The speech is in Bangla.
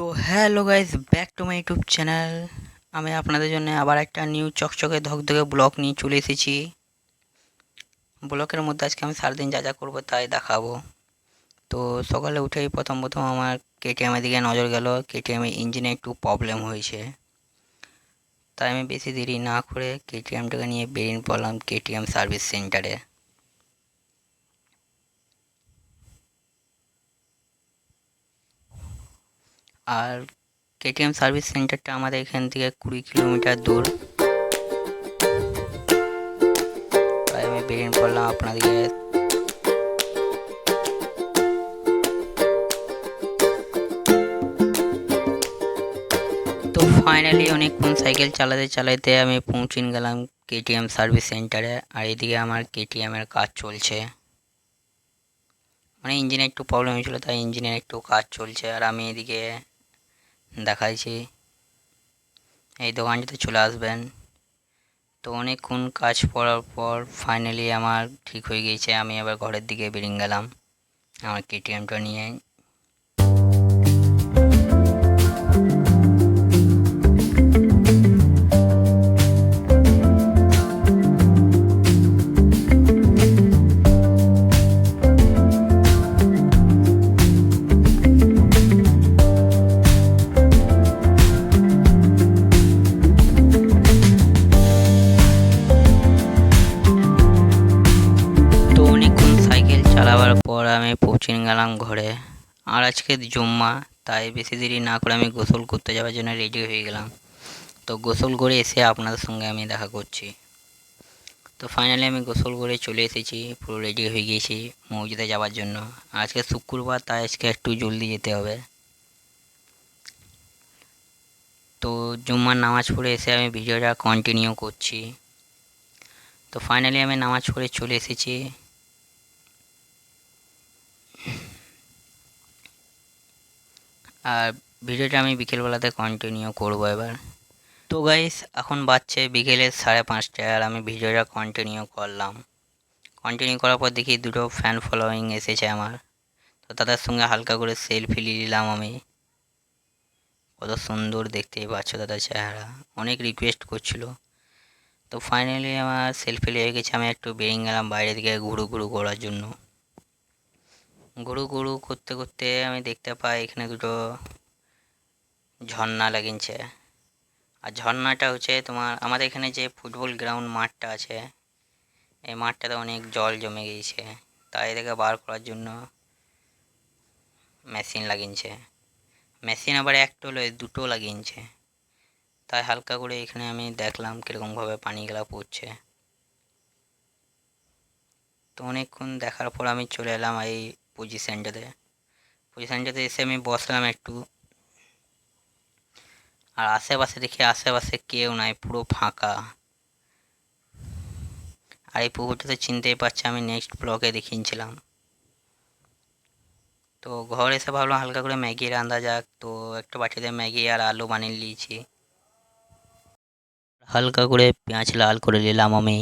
তো hello guys, back to my YouTube channel. আমি আপনাদের জন্য আবার একটা নিউ চকচকে ধকধকে ব্লগ নিয়ে চলে এসেছি। ব্লগের মধ্যে আজকে আমি সারাদিন যা যা করবো তাই দেখাবো। তো সকালে উঠেই প্রথম আমার কেটিএমের দিকে নজর গেল। কেটিএমের ইঞ্জিনে একটু প্রবলেম হয়েছে, তাই আমি বেশি দেরি না করে কেটিএমটাকে নিয়ে বেরিয়ে পড়লাম কেটিএম সার্ভিস সেন্টারে। আর কেটিএম সার্ভিস সেন্টারটা আমাদের এখান থেকে 20 কিলোমিটার দূর, তাই আমি বেরিয়ে পড়লাম আপনাদেরকে। তো ফাইনালি অনেকক্ষণ সাইকেল চালাতে চালাতে আমি পৌঁছে গেলাম কেটিএম সার্ভিস সেন্টারে। আর এদিকে আমার কেটিএমের কাজ চলছে, মানে ইঞ্জিনে একটু প্রবলেম হয়েছিল, তাই ইঞ্জিনের একটু কাজ চলছে। আর আমি এদিকে দেখাইছি এই দোকানটাতে চলে আসবেন। তো অনেকক্ষণ কাজ করার পর ফাইনালি আমার ঠিক হয়ে গিয়েছে। আমি আবার ঘরের দিকে বেরিয়ে গেলাম আমার কেটিএমটা নিয়ে। তো অনেকক্ষণ সাইকেল চালাবার পর আমি পৌঁছে গেলাম ঘরে। আর আজকে জুম্মা, তাই বেশি দেরি না করে আমি গোসল করতে যাওয়ার জন্য রেডি হয়ে গেলাম। তো গোসল করে এসে আপনাদের সঙ্গে আমি দেখা করছি। তো ফাইনালি আমি গোসল করে চলে এসেছি, পুরো রেডি হয়ে গিয়েছি মসজিদে যাওয়ার জন্য। আজকে শুক্রবার, তাই আজকে একটু জলদি যেতে হবে। তো জুম্মার নামাজ পড়ে এসে আমি ভিডিওটা কন্টিনিউ করছি। তো ফাইনালি আমি নামাজ পড়ে চলে এসেছি। আর ভিডিওটা আমি বিকেলবেলাতে কন্টিনিউ করবো এবার। তো গাইস, এখন বাজছে বিকেলে 5:30, আর আমি ভিডিওটা কন্টিনিউ করলাম। কন্টিনিউ করার পর দেখি দুটো ফ্যান ফলোয়িং এসেছে আমার। তো তাদের সঙ্গে হালকা করে সেলফি নিলাম আমি। কত সুন্দর দেখতেই পাচ্ছ তাদের চেহারা, অনেক রিকোয়েস্ট করছিল। তো ফাইনালি আমার সেলফি হয়ে গেছে। আমি একটু বেরিয়ে গেলাম বাইরে দিকে ঘুরু ঘুরু করার জন্য। ঘুরু ঘুরু করতে করতে আমি দেখতে পাই এখানে দুটো ঝর্ণা লাগিয়েছে। আর ঝর্ণাটা হচ্ছে তোমার আমাদের এখানে যে ফুটবল গ্রাউন্ড মাঠটা আছে, এই মাঠটাতে অনেক জল জমে গিয়েছে, তাই এটাকে বার করার জন্য মেশিন লাগিয়েছে। মেশিন আবার একটা হলো, দুটো লাগিয়েছে। তাই হালকা করে এখানে আমি দেখলাম কীরকমভাবে পানিগুলা পড়ছে। তো অনেকক্ষণ দেখার পর আমি চলে এলাম এই পজিশানটাতে এসে আমি বসলাম একটু। আর আশেপাশে দেখি আশেপাশে কেউ নাই, পুরো ফাঁকা। আর এই পুকুরটাতে চিনতেই পারছি আমি নেক্সট ব্লগে দেখিয়েছিলাম। তো ঘর এসে ভাবলাম হালকা করে ম্যাগি রান্না যাক, তো একটা বাটিতে ম্যাগি আর আলু বানিয়ে নিয়েছি। হালকা করে পেঁয়াজ লাল করে নিলাম আমি।